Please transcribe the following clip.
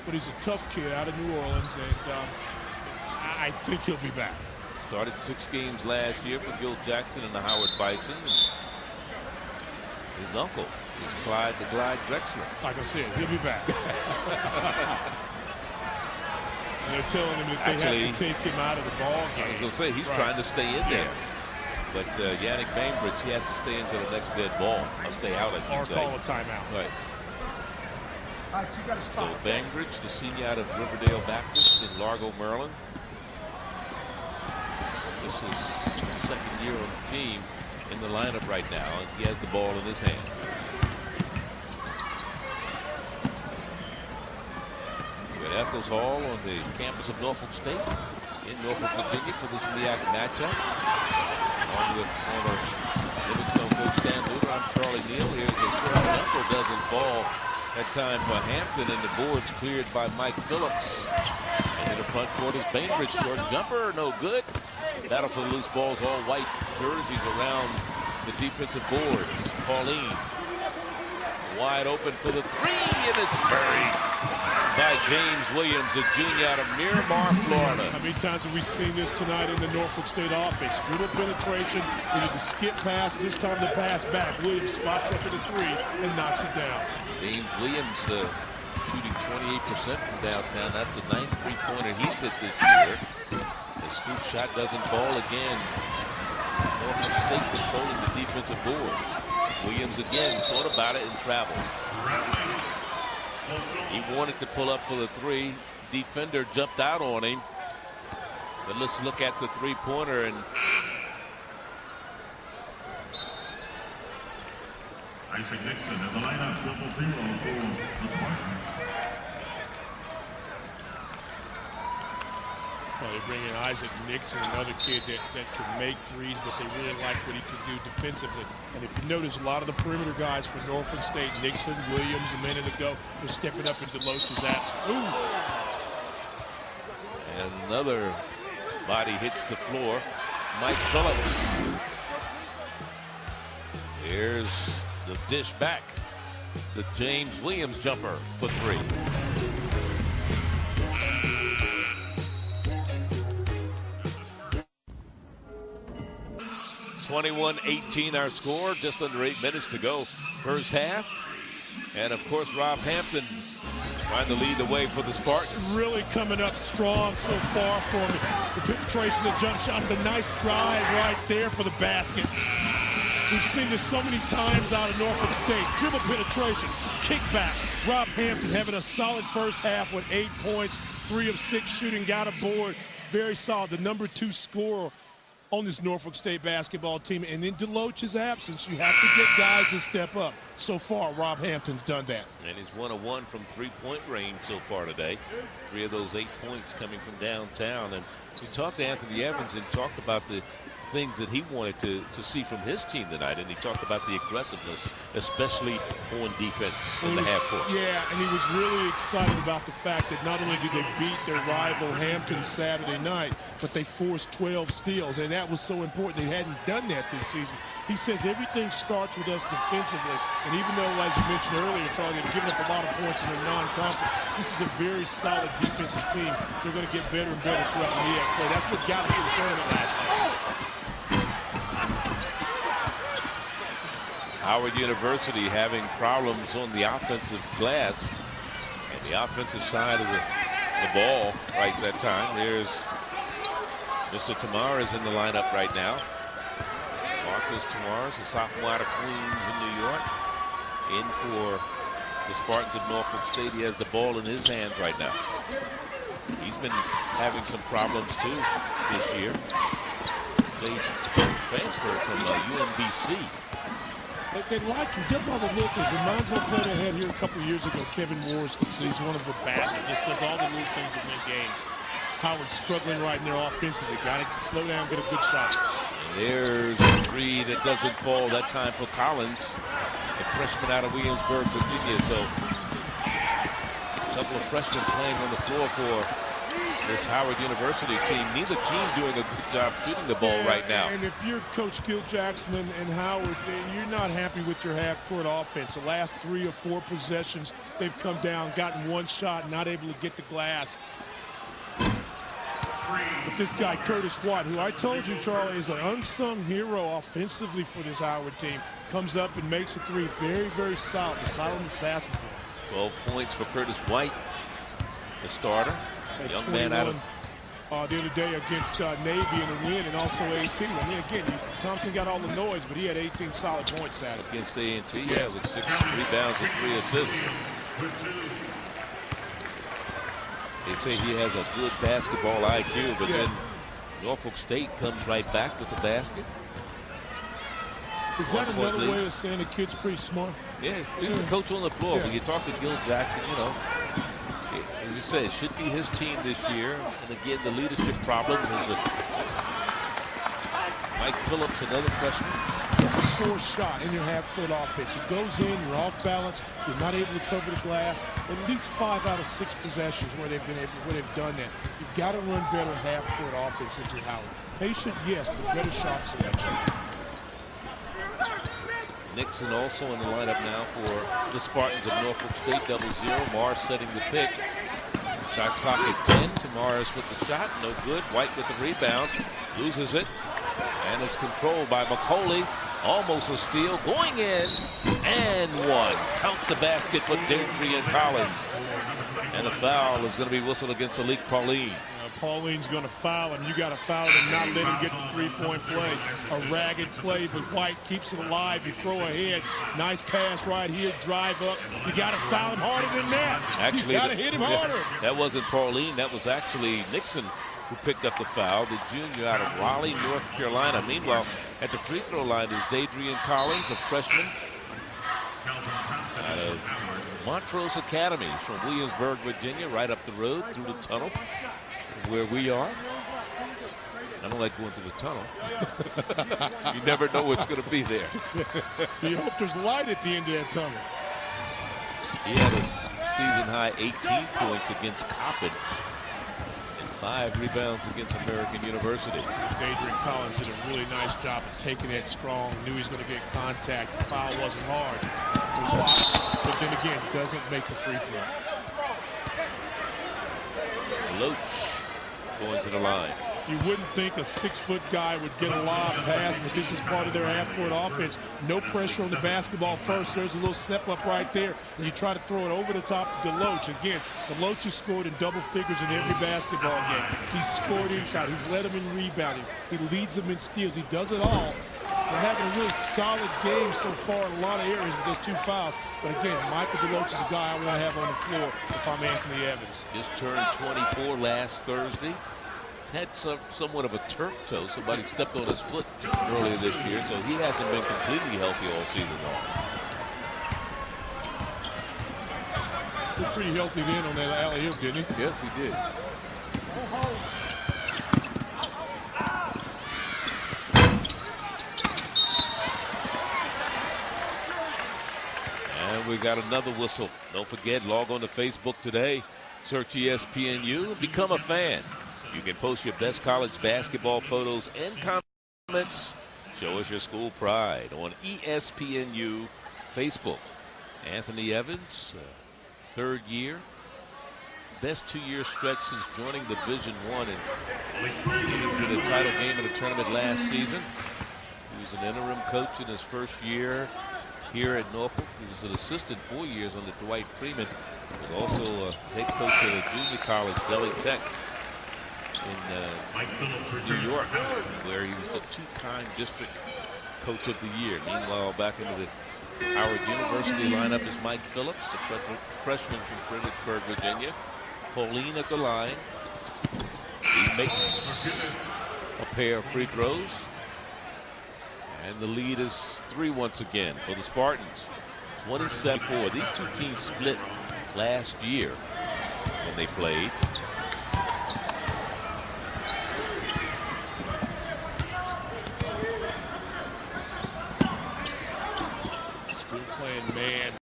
but he's a tough kid out of New Orleans, and I think he'll be back. Started 6 games last year for Gil Jackson and the Howard Bison. His uncle is Clyde the Glide Drexler. Like I said, he'll be back. And they're telling him that they have to take him out of the ball game. I was going to say, he's trying to stay in there. But Yannick Bainbridge, he has to stay into the next dead ball. I'll stay out, I should say. Or call a timeout. Right. All right, you got to stop. So Bainbridge, the senior out of Riverdale Baptist in Largo, Maryland. This is his second year on the team in the lineup right now, and he has the ball in his hands. We're at Eccles Hall on the campus of Norfolk State in Norfolk, Virginia for this MEAC matchup. Along with former Livingstone coach Dan Luter, I'm Charlie Neal. Here's a short jumper, doesn't fall. That time for Hampton, and the board's cleared by Mike Phillips. And in the front court is Bainbridge, short jumper, no good. Battle for the loose balls, all white jerseys around the defensive boards. Pauline wide open for the 3, and it's buried by James Williams, a junior out of Miramar, Florida. How many times have we seen this tonight in the Norfolk State offense? Dribble penetration, we need to skip pass, this time the pass back. Williams spots up at the 3 and knocks it down. James Williams shooting 28% from downtown. That's the 9th three-pointer he's hit this year. The scoop shot doesn't fall again. Norfolk State controlling the defensive board. Williams again thought about it and traveled. He wanted to pull up for the 3. Defender jumped out on him. But let's look at the three-pointer, and Isaac Nixon in the lineup, 0-0 for the Spartans. So they bring in Isaac Nixon, another kid that can make threes, but they really like what he can do defensively. And if you notice, a lot of the perimeter guys for Norfolk State, Nixon, Williams, a minute ago, were stepping up in Deloach's absence. Ooh. And another body hits the floor. Mike Phillips. Here's the dish back. The James Williams jumper for 3. 21-18 our score, just under 8 minutes to go first half. And of course Rob Hampton trying to lead the way for the Spartans. Really coming up strong so far for him. The penetration, the jump shot, the nice drive right there for the basket. We've seen this so many times out of Norfolk State. Dribble penetration, kickback. Rob Hampton having a solid first half with 8 points, 3 of 6 shooting, got a board. Very solid. The number 2 scorer on this Norfolk State basketball team. And in Deloach's absence, you have to get guys to step up. So far, Rob Hampton's done that. And he's 1 of 1 from 3-point range so far today. 3 of those 8 points coming from downtown. And we talked to Anthony Evans and talked about the things that he wanted to see from his team tonight, and he talked about the aggressiveness, especially on defense in the half court. Yeah, and he was really excited about the fact that not only did they beat their rival Hampton Saturday night, but they forced 12 steals, and that was so important. They hadn't done that this season. He says everything starts with us defensively, and even though, as you mentioned earlier, Charlie, they've given up a lot of points in their non-conference, this is a very solid defensive team. They're going to get better and better throughout the MEAC play. That's what got us to the tournament last night. Howard University having problems on the offensive glass and the offensive side of the ball right that time. There's Mr. Tamar is in the lineup right now. Marcus Tamar, a sophomore out of Queens in New York, in for the Spartans of Norfolk State. He has the ball in his hands right now. He's been having some problems too this year. They transferred from UMBC. They like him. Does all the little things. Reminds me of a player they had here a couple of years ago, Kevin Worsley. So he's one of the bad. He just does all the little things that win games. Howard's struggling right now offensively. Got to slow down, get a good shot. And there's a 3 that doesn't fall. That time for Collins, the freshman out of Williamsburg, Virginia. So a couple of freshmen playing on the floor for this Howard University team. Neither team doing a good job shooting the ball right now. And if you're Coach Gil Jackson and Howard, you're not happy with your half-court offense. The last 3 or 4 possessions, they've come down, gotten one shot, not able to get the glass. But this guy, Curtis White, who I told you, Charlie, is an unsung hero offensively for this Howard team, comes up and makes a 3. Very, very solid. The silent assassin for him. 12 points for Curtis White, the starter. At Young man out of the other day against Navy in a win, and also 18. I mean, again, Thompson got all the noise, but he had 18 solid points Saturday. Against A&T, yeah, with 6 rebounds and 3 assists. They say he has a good basketball IQ, but then Norfolk State comes right back with the basket. Is that another way of saying the kid's pretty smart? Yeah, he's a coach on the floor. When you talk to Gil Jackson, you know, as you say, it should be his team this year. And again, the leadership problems is Mike Phillips, another freshman. It's a poor shot in your half-court offense. It goes in, you're off balance, you're not able to cover the glass. At least 5 out of 6 possessions where they've done that. You've got to run better half-court offense into Howard. Patient, yes, but better shot selection. Nixon also in the lineup now for the Spartans of Norfolk State. 0-0. Morris setting the pick. Shot clock at 10. Morris with the shot. No good. White with the rebound. Loses it. And it's controlled by McCauley. Almost a steal. Going in. And one. Count the basket for Adrian Collins. And a foul is going to be whistled against Alik Pauline. Pauline's going to foul him. You got to foul him, not let him get the 3-point play. A ragged play, but White keeps it alive. You throw ahead. Nice pass right here. Drive up. You got to foul him harder than that. Actually, you got to hit him harder. That wasn't Pauline. That was actually Nixon who picked up the foul, the junior out of Raleigh, North Carolina. Meanwhile, at the free throw line is Adrian Collins, a freshman out of Montrose Academy from Williamsburg, Virginia, right up the road through the tunnel where we are. I don't like going through the tunnel. You never know what's going to be there. You hope there's light at the end of that tunnel. He had a season-high 18 points against Coppin and 5 rebounds against American University. Adrian Collins did a really nice job of taking that strong. Knew he was going to get contact. The foul wasn't hard. It was light, but then again, doesn't make the free throw. Loach going to the line. You wouldn't think a 6-foot guy would get a lob pass, but this is part of their half-court offense. No pressure on the basketball first. There's a little step up right there, and you try to throw it over the top to DeLoach. Again, DeLoach has scored in double figures in every basketball game. He's scored inside. He's led them in rebounding. He leads them in steals. He does it all. They're having a really solid game so far in a lot of areas with those 2 fouls. But again, Michael DeLoach is a guy I want to have on the floor if I'm Anthony Evans. Just turned 24 last Thursday. He's had somewhat of a turf toe. Somebody stepped on his foot earlier this year, so he hasn't been completely healthy all season long. He's pretty healthy then on that alley-oop, didn't he? Yes, he did. And we got another whistle. Don't forget, log on to Facebook today. Search ESPNU and become a fan. You can post your best college basketball photos and comments. Show us your school pride on ESPNU Facebook. Anthony Evans, 3rd year. Best 2-year stretch since joining Division I and getting to the title game of the tournament last season. He was an interim coach in his first year here at Norfolk. He was an assistant 4 years under Dwight Freeman. He was also a head coach at a junior college, Delhi Tech, in New York, where he was a 2-time district coach of the year. Meanwhile, back into the Howard University lineup is Mike Phillips, the freshman from Fredericksburg, Virginia. Pauline at the line. He makes a pair of free throws. And the lead is 3 once again for the Spartans. 27-4. These 2 teams split last year when they played. Still playing man.